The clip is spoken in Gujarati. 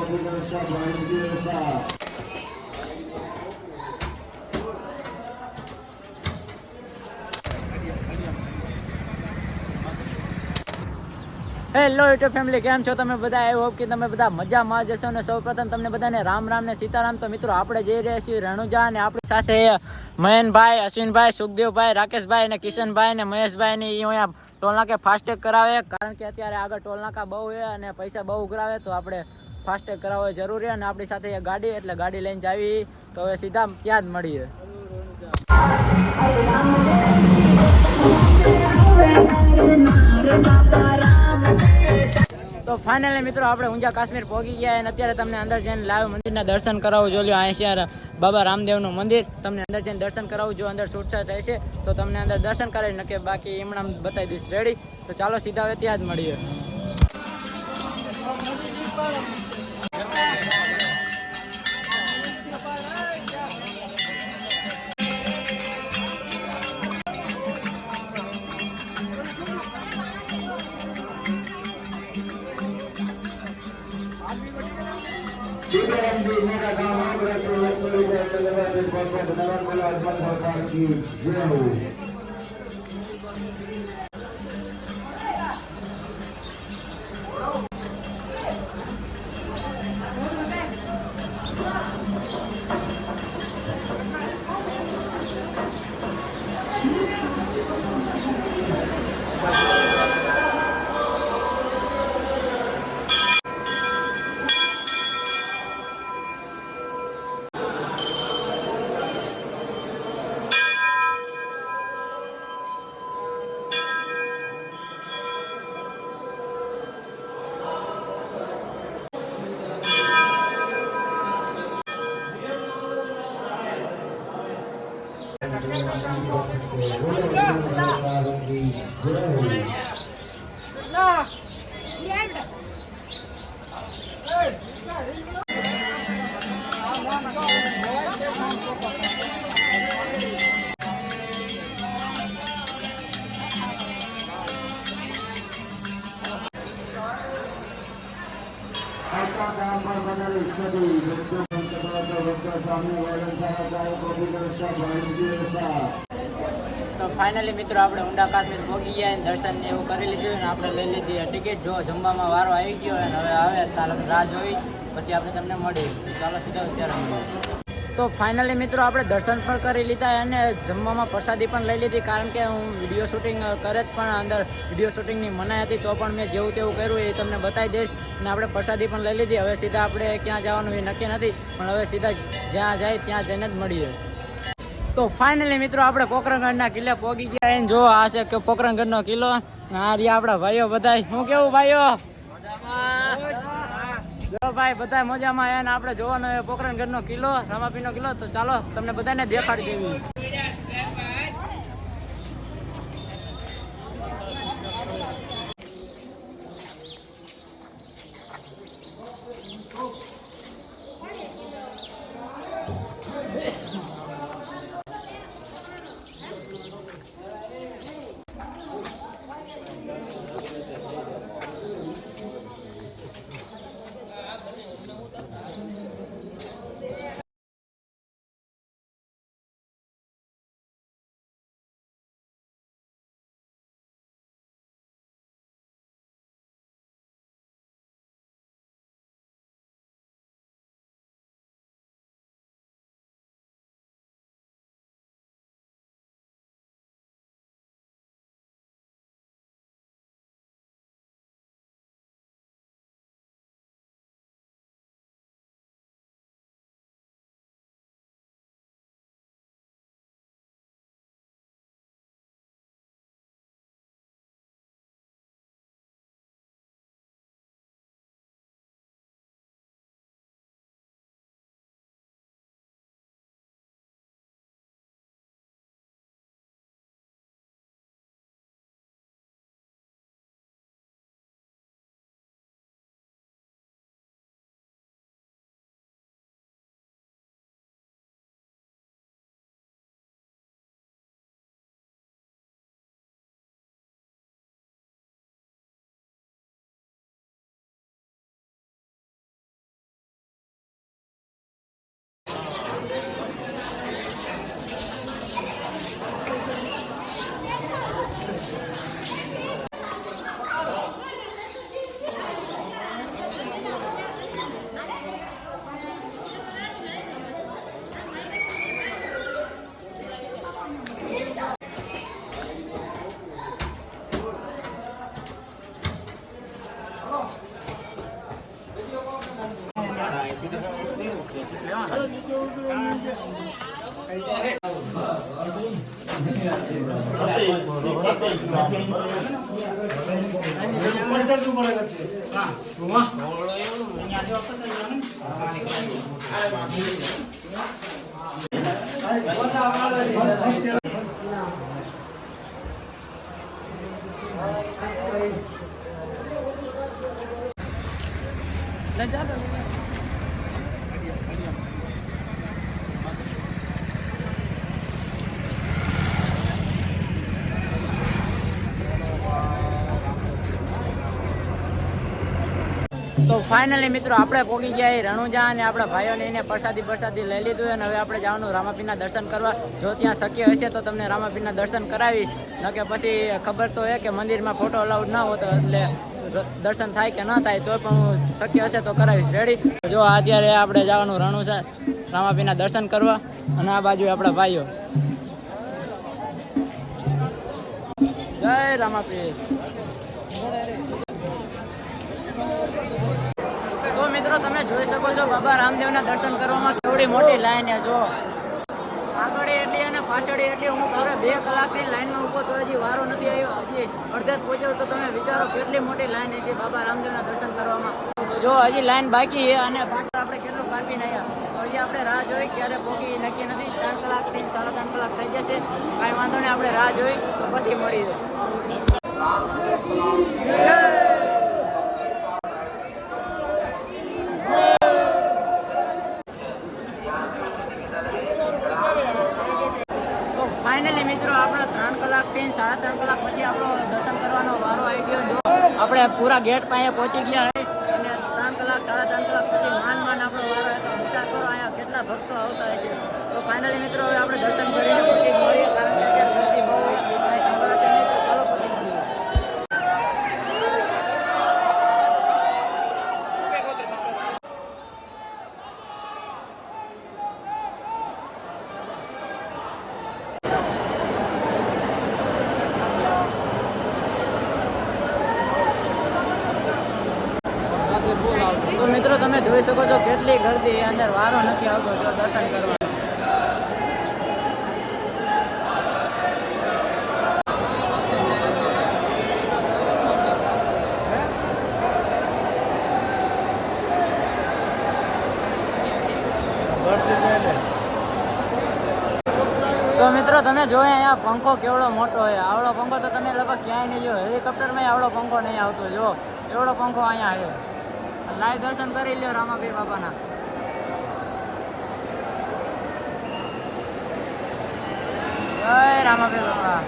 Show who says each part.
Speaker 1: હેલો યુટ્યુબ ફેમિલી, કેમ છો તમે બધા? આઈ હોપ કે તમે બધા મજામાં જશો. અને સૌપ્રથમ તમને બધાને રામ રામ ને સીતારામ. તો મિત્રો આપણે જઈ રહ્યા છીએ રણુજા, અને આપણી સાથે મયનભાઈ, અશ્વિનભાઈ, સુખદેવભાઈ, રાકેશભાઈ અને કિશનભાઈ અને મહેશભાઈ ને અહીંયા ટોલનાકે ફાસ્ટેગ કરાવે, કારણ કે અત્યારે આગળ ટોલનાકા બહુ છે અને પૈસા બહુ ઉઘરાવે, તો આપણે ફાસ્ટેગ કરાવવો જરૂરી. અને આપણી સાથે ગાડી, એટલે ગાડી લઈને જાવી. તો હવે સીધા ત્યાં જ મળીએ. તો ફાઇનલી મિત્રો આપણે ઊંઝા કાશ્મીર પહોંચી ગયા, અને અત્યારે તમને અંદર જઈને લાઈવ મંદિરના દર્શન કરાવું. જો લ્યો અહીંયા બાબા રામદેવનું મંદિર, તમને અંદર જઈને દર્શન કરાવું. જો અંદર છૂટછાટ રહેશે તો તમને અંદર દર્શન કરાવી નાખે, બાકી હમણાં બતાવી દઈશ. રેડી? તો ચાલો સીધા હવે ત્યાં જ મળીએ. તો ફાઇનલી મિત્રો આપણે ઊંડા કાશ્મીર પહોંચી ગયા, દર્શન ને એવું કરી લીધું, અને આપણે લઈ લીધી ટિકિટ. જો જમવામાં વારો આવી ગયો, અને હવે આવે તાલ રાહ જોઈ, પછી આપણે તમને મળી. ચાલો સીધા અત્યારે મળીએ. તો ફાઇનલી મિત્રો આપણે દર્શન પણ કરી લીધા, અને જમવામાં પ્રસાદી પણ લઈ લીધી, કારણ કે હું વિડીયો શૂટિંગ કરે જ, પણ અંદર વિડીયો શૂટિંગની મનાઈ હતી, તો પણ મેં જેવું તેવું કર્યું એ તમને બતાવી દઈશ. અને આપણે પ્રસાદી પણ લઈ લીધી. હવે સીધા આપણે ક્યાં જવાનું એ નક્કી નથી, પણ હવે સીધા જ્યાં જાય ત્યાં જઈને જ મળીએ. તો ફાઇનલી મિત્રો આપણે પોખરણગઢના કિલ્લે પહોંચી ગયા. એને જો આ છે કે પોખરણગઢનો કિલ્લો. આ રહ્યા આપણા ભાઈઓ બધા. શું કેવું ભાઈઓ? જો ભાઈ બધા મજામાં. એને આપણે જોવાનો પોખરણગઢનો કિલ્લો, રામાપીરનો કિલ્લો. તો ચાલો તમને બધાને દેખાડી દેવી. તો ફાઇનલી મિત્રો આપણે પહોંચી ગયા રણુજા અને આપણા ભાઈઓને એને પ્રસાદી લઈ લીધું અને હવે આપણે જવાનું રામાપીરના દર્શન કરવા. જો ત્યાં શક્ય હશે તો તમને રામાપીરના દર્શન કરાવીશ, ન કે પછી ખબર તો એ કે મંદિરમાં ફોટો અલાઉડ ના હોતો એટલે દર્શન થાય કે ના થાય તો પણ હું શક્ય હશે તો કરાવીશ. રેડી? જો અત્યારે આપણે જવાનું રણુજા રામાપીરના દર્શન કરવા અને આ બાજુ આપણા ભાઈઓ. જય રામાપીર. તો મિત્રો તમે જોઈ શકો છો બાબા રામદેવના દર્શન કરવામાં કેવડી મોટી લાઈન છે. જો આગળ એટલી અને પાછળ એટલી. હું ઘરે 2 કલાકથી લાઈનમાં ઊભો તો હજી વારો નથી આવ્યો. હજી અડધે જ પહોંચ્યો તો તમે વિચારો કેટલી મોટી લાઈન છે બાબા રામદેવના દર્શન કરવામાં. જો હજી લાઈન બાકી છે અને પાછળ આપણે કેટલું કાપીને આવ્યા. તો હજી આપણે રાહ જોઈ ક્યારે પહોંચી નક્કી નથી. 3 કલાકથી 3.5 કલાક થઈ જશે. કાંઈ વાંધો નહીં, આપણે રાહ જોઈ તો પછી મળી જાય. ફાઇનલી મિત્રો આપણે 3 કલાકથી 3.5 કલાક પછી આપણો દર્શન કરવાનો વારો આવી ગયો. જો આપણે પૂરા ગેટ પાસે પહોંચી ગયા અને 3 કલાક 3.5 કલાક પછી માન આપણો વારો હતો. વિચાર કરો અહીંયા કેટલા ભક્તો આવતા હશે. તો ફાઇનલી મિત્રો હવે આપણે દર્શન કરીને પછી મળીએ, કારણ કે અત્યારે ગરદી બહુ કાંઈ સંભળાશે નહીં. તો ચાલો પછી મળીએ. તો મિત્રો તમે જોઈ શકો છો કેટલી ગરદી, અંદર વારો નથી આવતો જો દર્શન કરવા. તો મિત્રો તમે જોયે અહીંયા પંખો કેવડો મોટો હોય. આવડો પંખો તો તમે લગભગ ક્યાંય નહીં જો. હેલિકોપ્ટરમાં આવડો પંખો નહીં આવતો. જો એવડો પંખો અહીંયા છે. લાઈવ દર્શન કરી લ્યો રામાપીર બાપાના. જય રામાપીર બાપા.